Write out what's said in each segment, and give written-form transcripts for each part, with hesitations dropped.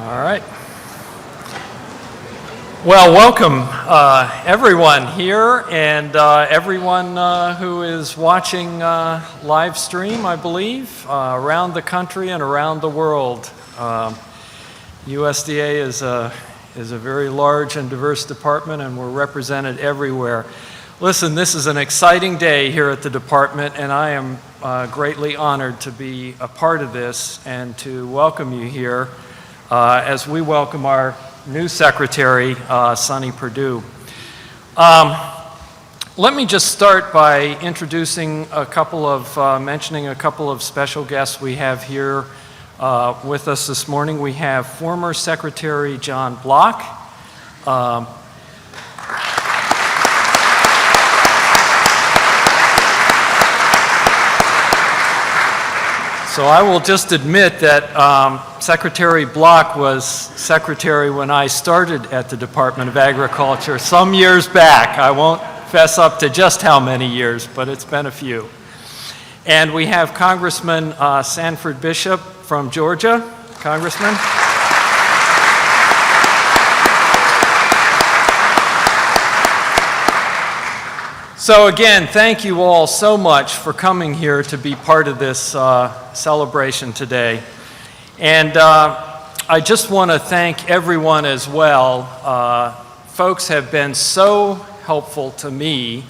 All right. Well, welcome everyone here and everyone who is watching live stream, I believe, around the country and around the world. USDA is a very large and diverse department, and we're represented everywhere. Listen, this is an exciting day here at the department, and I am greatly honored to be a part of this and to welcome you here as we welcome our new secretary, Sonny Perdue. Let me just start by introducing mentioning a couple of special guests we have here with us this morning. We have former Secretary John Block. So I will just admit that Secretary Block was secretary when I started at the Department of Agriculture some years back. I won't fess up to just how many years, but it's been a few. And we have Congressman Sanford Bishop from Georgia. Congressman. So again, thank you all so much for coming here to be part of this celebration today. And I just want to thank everyone as well. Folks have been so helpful to me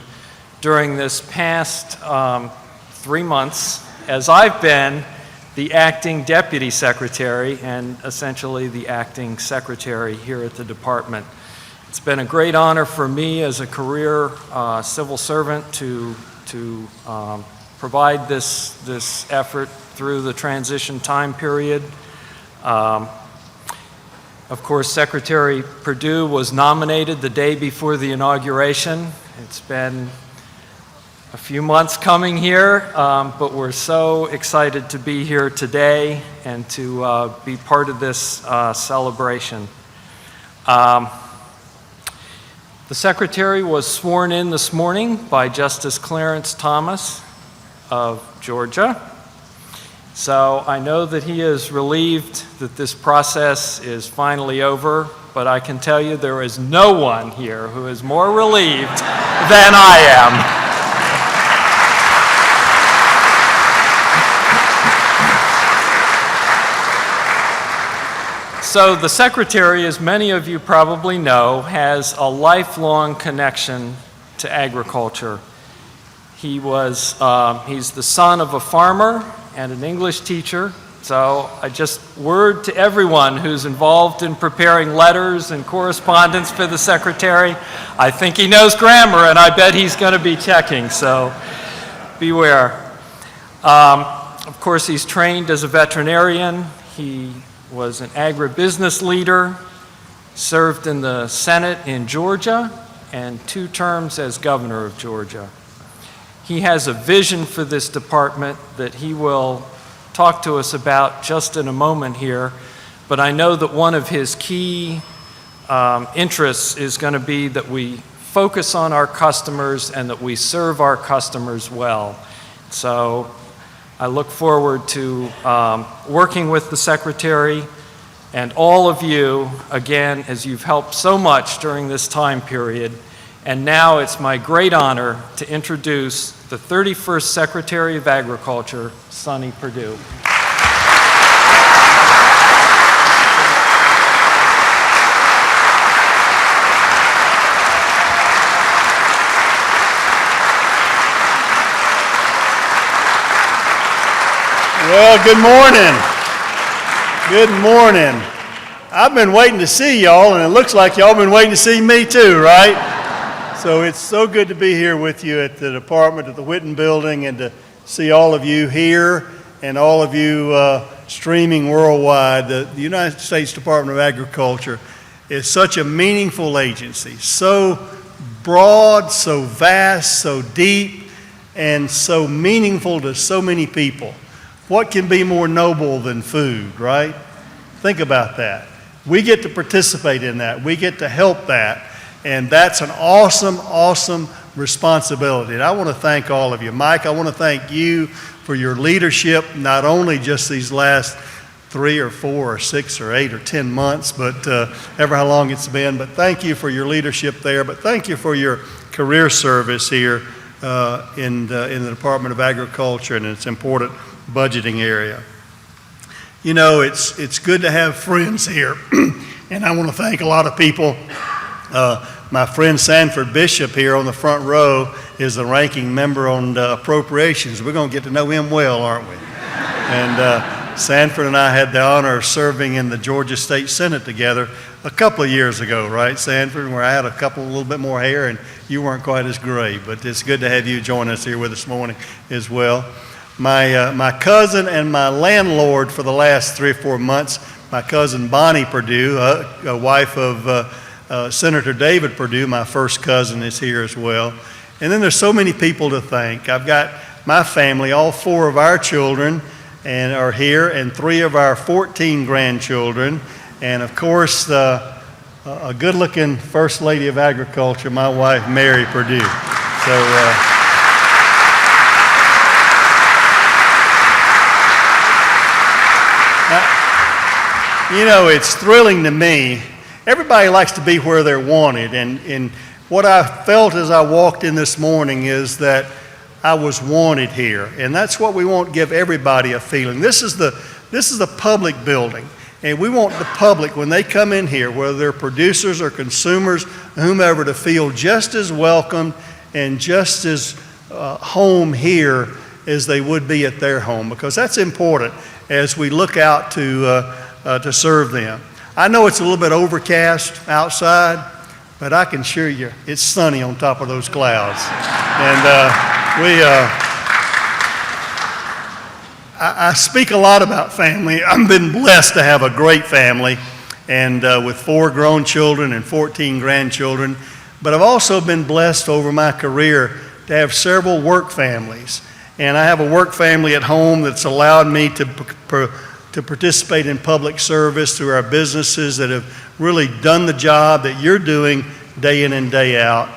during this past 3 months as I've been the acting deputy secretary and essentially the acting secretary here at the department. It's been a great honor for me as a career civil servant to provide this effort through the transition time period. Of course, Secretary Perdue was nominated the day before the inauguration. It's been a few months coming here, but we're so excited to be here today and to be part of this celebration. The Secretary was sworn in this morning by Justice Clarence Thomas of Georgia. So I know that he is relieved that this process is finally over, but I can tell you there is no one here who is more relieved than I am. So the Secretary, as many of you probably know, has a lifelong connection to agriculture. He's the son of a farmer and an English teacher. So word to everyone who's involved in preparing letters and correspondence for the Secretary, I think he knows grammar and I bet he's going to be checking, so beware. Of course, he's trained as a veterinarian. He was an agribusiness leader, served in the Senate in Georgia, and 2 terms as governor of Georgia. He has a vision for this department that he will talk to us about just in a moment here, but I know that one of his key interests is going to be that we focus on our customers and that we serve our customers well. So I look forward to working with the Secretary and all of you, again, as you've helped so much during this time period. And now it's my great honor to introduce the 31st Secretary of Agriculture, Sonny Perdue. Well, good morning. Good morning. I've been waiting to see y'all, and it looks like y'all been waiting to see me too, right? So it's so good to be here with you at the department, at the Whitten Building, and to see all of you here and all of you streaming worldwide. The United States Department of Agriculture is such a meaningful agency, so broad, so vast, so deep, and so meaningful to so many people. What can be more noble than food, right? Think about that. We get to participate in that. We get to help that. And that's an awesome, awesome responsibility. And I want to thank all of you. Mike, I want to thank you for your leadership, not only just these last 3 or 4 or 6 or 8 or 10 months, but ever how long it's been. But thank you for your leadership there. But thank you for your career service here in the Department of Agriculture and its important budgeting area. You know, it's good to have friends here, and I want to thank a lot of people. My friend Sanford Bishop here on the front row is the ranking member on appropriations. We're going to get to know him well, aren't we? And Sanford and I had the honor of serving in the Georgia State Senate together a couple of years ago, right, Sanford, where I had a little bit more hair and you weren't quite as gray. But it's good to have you join us here with us this morning as well. My cousin and my landlord for the last 3 or 4 months, my cousin Bonnie Perdue, a wife of Senator David Perdue, my first cousin, is here as well. And then there's so many people to thank. I've got my family, all 4 of our children and are here, and 3 of our 14 grandchildren. And of course, a good-looking First Lady of Agriculture, my wife, Mary Perdue. So, you know, it's thrilling to me. Everybody likes to be where they're wanted, and what I felt as I walked in this morning is that I was wanted here, and that's what we want to give everybody a feeling. This is the public building, and we want the public, when they come in here, whether they're producers or consumers, whomever, to feel just as welcome and just as home here as they would be at their home, because that's important as we look out to serve them. I know it's a little bit overcast outside, but I can assure you it's sunny on top of those clouds. And I speak a lot about family. I've been blessed to have a great family, and with 4 grown children and 14 grandchildren. But I've also been blessed over my career to have several work families. And I have a work family at home that's allowed me to participate in public service through our businesses that have really done the job that you're doing day in and day out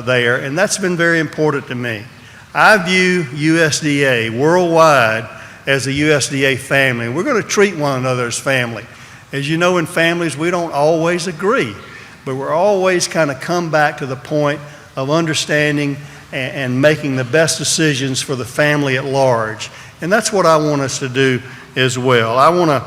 there, and that's been very important to me. I view USDA worldwide as a USDA family, and we're going to treat one another as family. As you know, in families, we don't always agree, but we're always kind of come back to the point of understanding and making the best decisions for the family at large. And that's what I want us to do as well. I want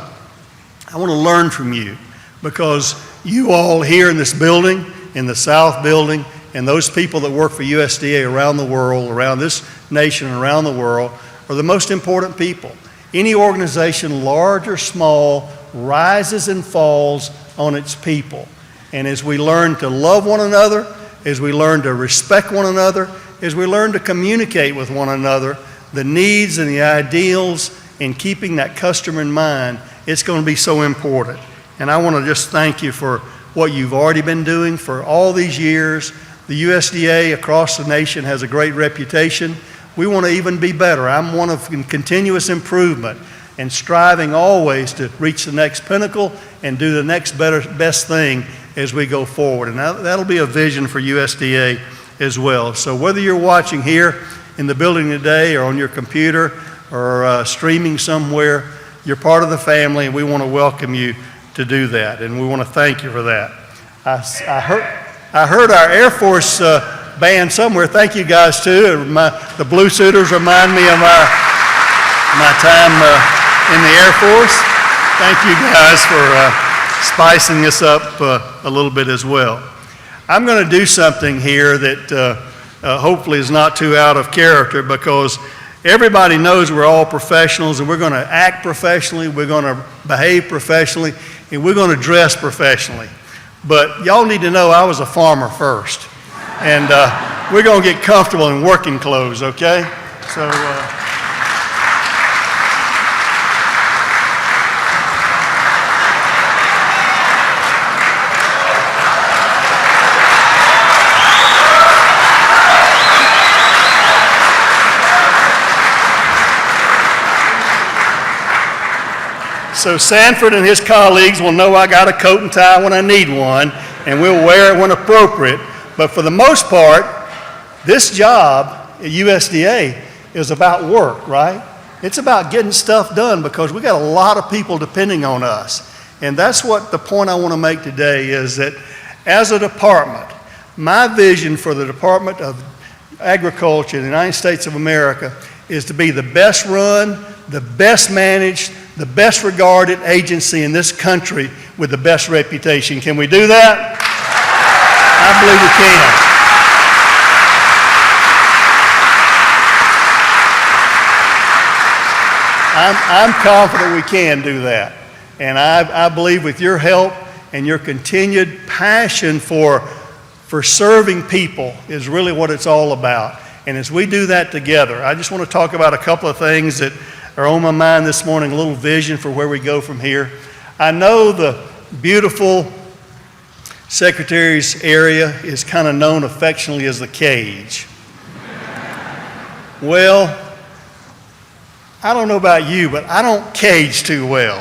to learn from you, because you all here in this building, in the South Building, and those people that work for USDA around the world, around this nation and around the world, are the most important people. Any organization, large or small, rises and falls on its people. And as we learn to love one another, as we learn to respect one another, as we learn to communicate with one another, the needs and the ideals, and keeping that customer in mind, it's going to be so important. And I want to just thank you for what you've already been doing for all these years. The USDA across the nation has a great reputation. We want to even be better. I'm one of continuous improvement and striving always to reach the next pinnacle and do the next best thing as we go forward. And that'll be a vision for USDA as well. So whether you're watching here in the building today or on your computer or streaming somewhere, you're part of the family, and we want to welcome you to do that, and we want to thank you for that. I heard our Air Force band somewhere. Thank you guys too. The Blue Suiters remind me of my time in the Air Force. Thank you guys for spicing us up a little bit as well. I'm going to do something here that hopefully is not too out of character, because everybody knows we're all professionals, and we're going to act professionally, we're going to behave professionally, and we're going to dress professionally. But y'all need to know I was a farmer first, and we're going to get comfortable in working clothes, okay? So. So Sanford and his colleagues will know I got a coat and tie when I need one, and we'll wear it when appropriate. But for the most part, this job at USDA is about work, right? It's about getting stuff done because we got a lot of people depending on us. And that's what the point I want to make today is that as a department, my vision for the Department of Agriculture in the United States of America is to be the best run, the best managed, the best regarded agency in this country with the best reputation. Can we do that? I believe we can. I'm confident we can do that. And I believe with your help and your continued passion for serving people is really what it's all about. And as we do that together, I just want to talk about a couple of things that are on my mind this morning, a little vision for where we go from here. I know the beautiful Secretary's area is kind of known affectionately as the cage. Well, I don't know about you, but I don't cage too well.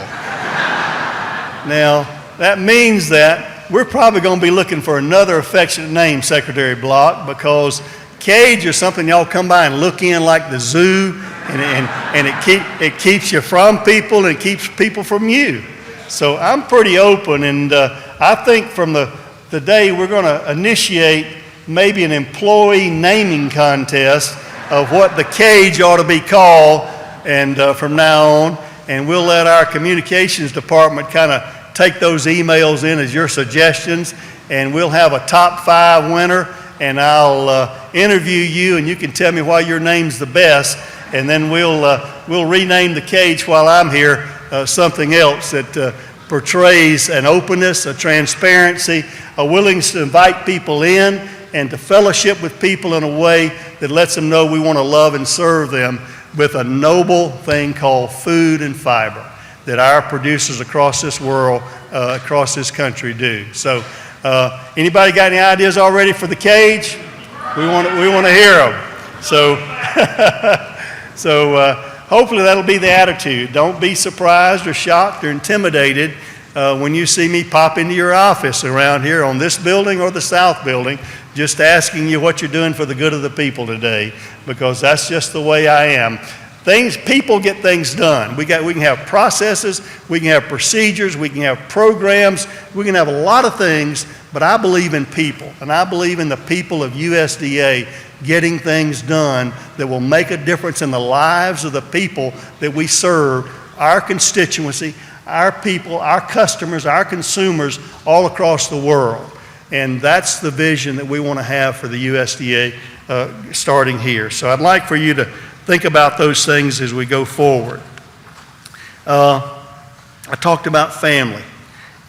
Now, that means that we're probably going to be looking for another affectionate name, Secretary Block, because cage is something y'all come by and look in like the zoo, and it keeps you from people and it keeps people from you. So I'm pretty open, and I think from the day we're going to initiate maybe an employee naming contest of what the cage ought to be called, and from now on, and we'll let our communications department kind of take those emails in as your suggestions, and we'll have a top 5 winner, and I'll interview you, and you can tell me why your name's the best, and then we'll rename the cage while I'm here something else that portrays an openness, a transparency, a willingness to invite people in and to fellowship with people in a way that lets them know we want to love and serve them with a noble thing called food and fiber that our producers across this world, across this country do. So anybody got any ideas already for the cage? We want to hear them. So hopefully that'll be the attitude. Don't be surprised or shocked or intimidated when you see me pop into your office around here on this building or the South building, just asking you what you're doing for the good of the people today, because that's just the way I am. People get things done. We can have processes, we can have procedures, we can have programs, we can have a lot of things, but I believe in people, and I believe in the people of USDA getting things done that will make a difference in the lives of the people that we serve, our constituency, our people, our customers, our consumers all across the world. And that's the vision that we want to have for the USDA starting here. So I'd like for you to think about those things as we go forward. I talked about family,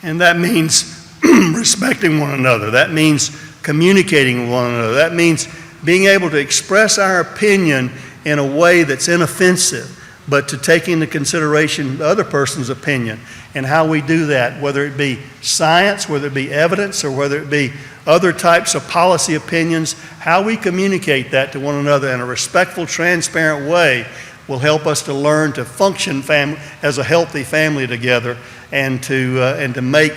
and that means respecting one another. That means communicating with one another. That means being able to express our opinion in a way that's inoffensive, but to take into consideration the other person's opinion, and how we do that, whether it be science, whether it be evidence, or whether it be other types of policy opinions. How we communicate that to one another in a respectful, transparent way will help us to learn to function as a healthy family together, and to make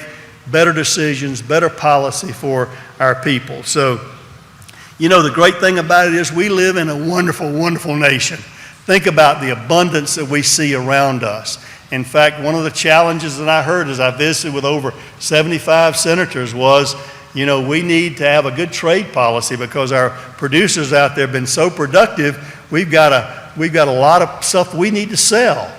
better decisions, better policy for our people. So, you know, the great thing about it is we live in a wonderful, wonderful nation. Think about the abundance that we see around us. In fact, one of the challenges that I heard as I visited with over 75 senators was, you know, we need to have a good trade policy because our producers out there have been so productive. We've got a lot of stuff we need to sell,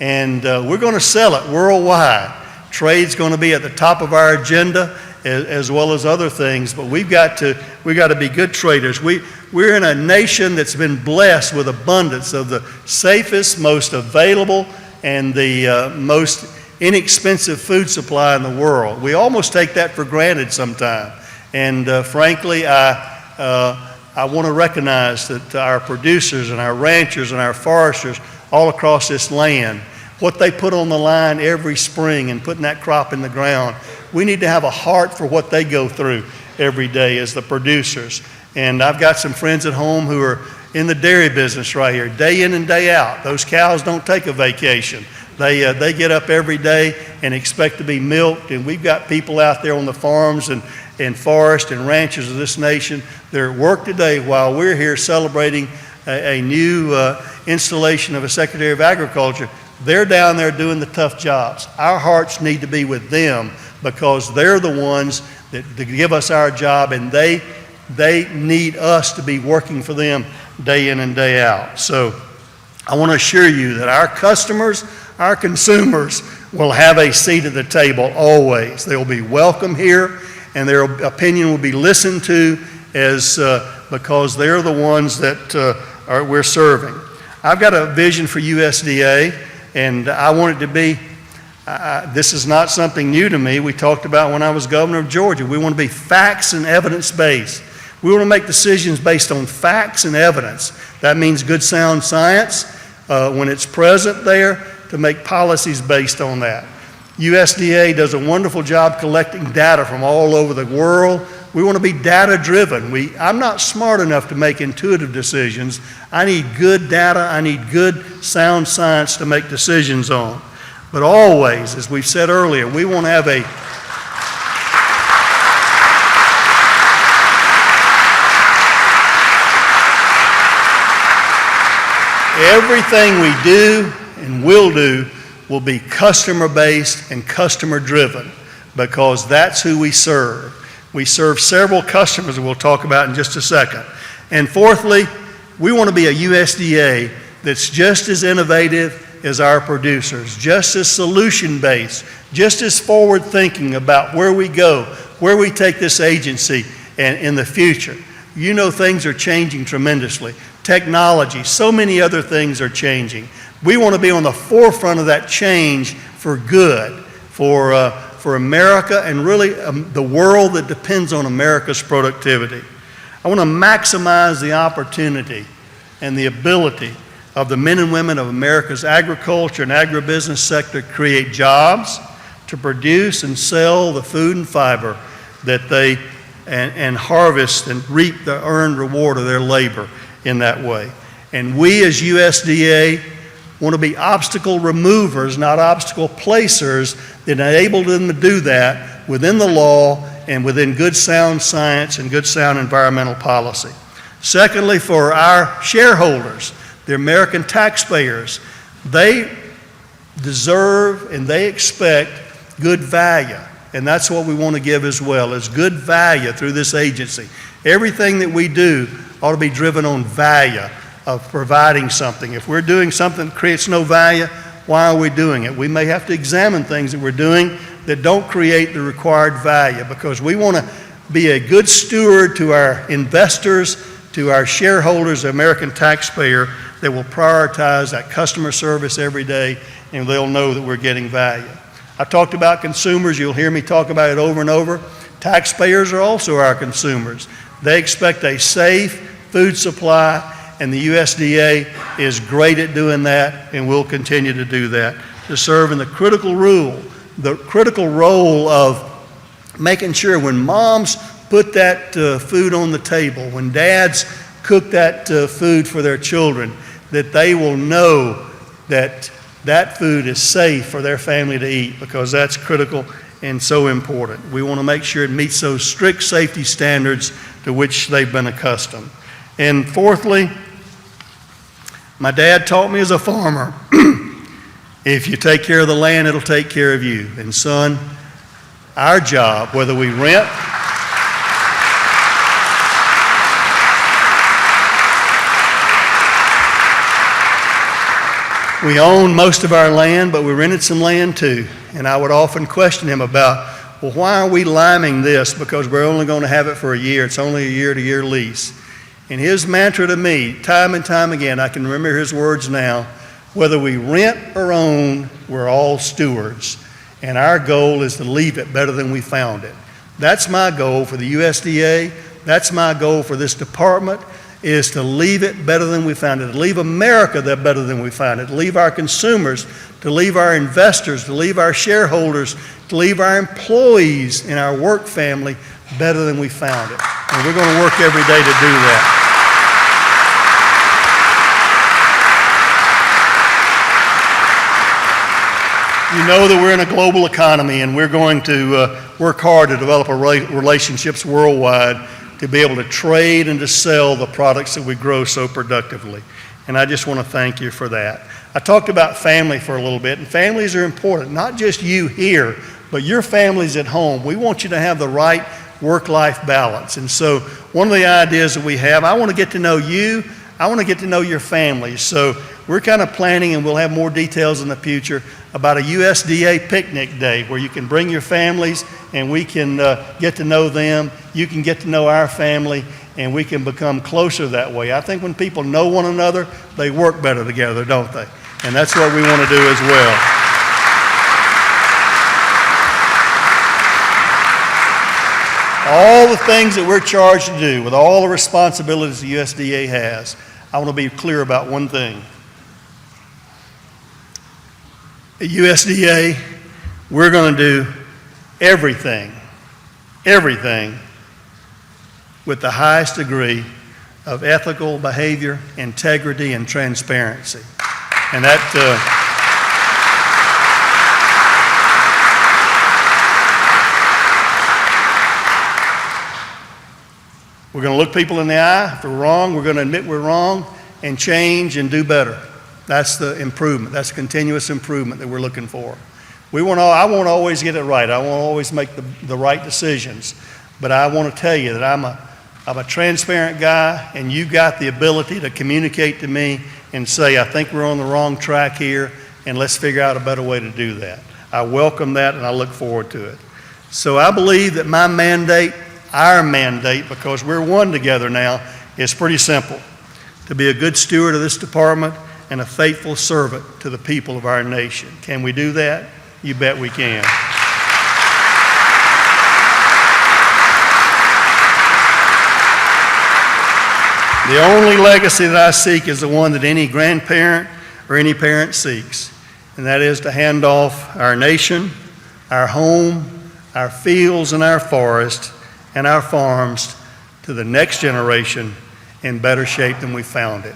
and we're going to sell it worldwide. Trade's going to be at the top of our agenda, as well as other things, but we've got to be good traders. We're in a nation that's been blessed with abundance of the safest, most available, and the most inexpensive food supply in the world. We almost take that for granted sometimes. And frankly, I want to recognize that our producers and our ranchers and our foresters all across this land, what they put on the line every spring and putting that crop in the ground, we need to have a heart for what they go through every day as the producers. And I've got some friends at home who are in the dairy business right here, day in and day out. Those cows don't take a vacation. They get up every day and expect to be milked, and we've got people out there on the farms and forests and ranches of this nation. They're at work today while we're here celebrating a new installation of a Secretary of Agriculture, they're down there doing the tough jobs. Our hearts need to be with them because they're the ones that give us our job, and they need us to be working for them day in and day out. So I want to assure you that our customers, our consumers will have a seat at the table always. They will be welcome here, and their opinion will be listened to because they're the ones that we're serving. I've got a vision for USDA, and I want it to be, this is not something new to me. We talked about when I was governor of Georgia. We want to be facts and evidence-based. We want to make decisions based on facts and evidence. That means good sound science when it's present there, to make policies based on that. USDA does a wonderful job collecting data from all over the world. We want to be data-driven. I'm not smart enough to make intuitive decisions. I need good data. I need good sound science to make decisions on. But always, as we've said earlier, we want to have everything we do and will do will be customer-based and customer-driven, because that's who we serve. We serve several customers that we'll talk about in just a second. And fourthly, we want to be a USDA that's just as innovative as our producers, just as solution-based, just as forward-thinking about where we go, where we take this agency and in the future. You know, things are changing tremendously. Technology, so many other things are changing. We want to be on the forefront of that change for good, for America and really the world that depends on America's productivity. I want to maximize the opportunity and the ability of the men and women of America's agriculture and agribusiness sector to create jobs, to produce and sell the food and fiber that they and harvest and reap the earned reward of their labor in that way. And we as USDA want to be obstacle removers, not obstacle placers, that enable them to do that within the law and within good sound science and good sound environmental policy. Secondly, for our shareholders, the American taxpayers, they deserve and they expect good value. And that's what we want to give as well, is good value through this agency. Everything that we do ought to be driven on value of providing something. If we're doing something that creates no value, why are we doing it? We may have to examine things that we're doing that don't create the required value, because we want to be a good steward to our investors, to our shareholders, the American taxpayer, that will prioritize that customer service every day, and they'll know that we're getting value. I talked about consumers. You'll hear me talk about it over and over. Taxpayers are also our consumers. They expect a safe food supply, and the USDA is great at doing that, and will continue to do that, to serve in the critical role of making sure when moms put that food on the table, when dads cook that food for their children, that they will know that that food is safe for their family to eat, because that's critical and so important. We want to make sure it meets those strict safety standards to which they've been accustomed. And fourthly, my dad taught me as a farmer, if you take care of the land, it'll take care of you. And son, our job, whether we rent, we own most of our land, but we rented some land too. And I would often question him about, well, why are we liming this? Because we're only going to have it for a year. It's only a year-to-year lease. And his mantra to me, time and time again, I can remember his words now, whether we rent or own, we're all stewards. And our goal is to leave it better than we found it. That's my goal for the USDA. That's my goal for this department, is to leave it better than we found it, to leave America there better than we found it, to leave our consumers, to leave our investors, to leave our shareholders, to leave our employees and our work family better than we found it. And we're going to work every day to do that. You know that we're in a global economy, and we're going to work hard to develop relationships worldwide to be able to trade and to sell the products that we grow so productively. and I just want to thank you for that. I talked about family for a little bit, and families are important, not just you here, but your families at home. We want you to have the right work-life balance. And so one of the ideas that we have, I want to get to know you, I want to get to know your families. So we're kind of planning, and we'll have more details in the future, about a USDA picnic day where you can bring your families and we can get to know them. You can get to know our family, and we can become closer that way. I think when people know one another, they work better together, don't they? And that's what we want to do as well. All the things that we're charged to do, with all the responsibilities the USDA has, I want to be clear about one thing. At USDA, we're going to do everything with the highest degree of ethical behavior, integrity, and transparency. And that, we're going to look people in the eye. If we're wrong, we're going to admit we're wrong and change and do better. That's the improvement. That's continuous improvement that we're looking for. I won't always get it right. I won't always make the right decisions. But I want to tell you that I'm a transparent guy, and you got the ability to communicate to me and say, I think we're on the wrong track here, and let's figure out a better way to do that. I welcome that, and I look forward to it. So I believe that my mandate, our mandate, because we're one together now, is pretty simple: to be a good steward of this department and a faithful servant to the people of our nation. Can we do that? You bet we can. The only legacy that I seek is the one that any grandparent or any parent seeks, and that is to hand off our nation, our home, our fields and our forests, and our farms to the next generation in better shape than we found it.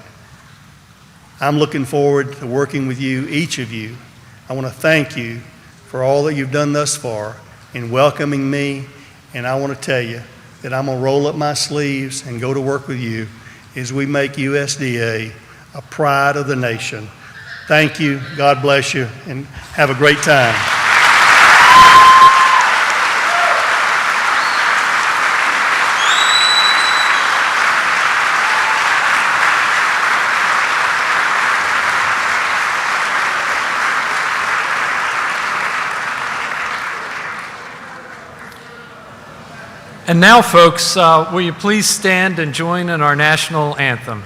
I'm looking forward to working with you, each of you. I want to thank you for all that you've done thus far in welcoming me, and I want to tell you that I'm going to roll up my sleeves and go to work with you as we make USDA a pride of the nation. Thank you, God bless you, and have a great time. And now, folks, will you please stand and join in our national anthem?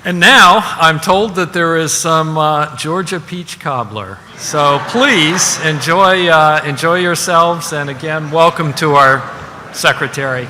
And now I'm told that there is some Georgia peach cobbler. So please enjoy yourselves, and again, welcome to our secretary.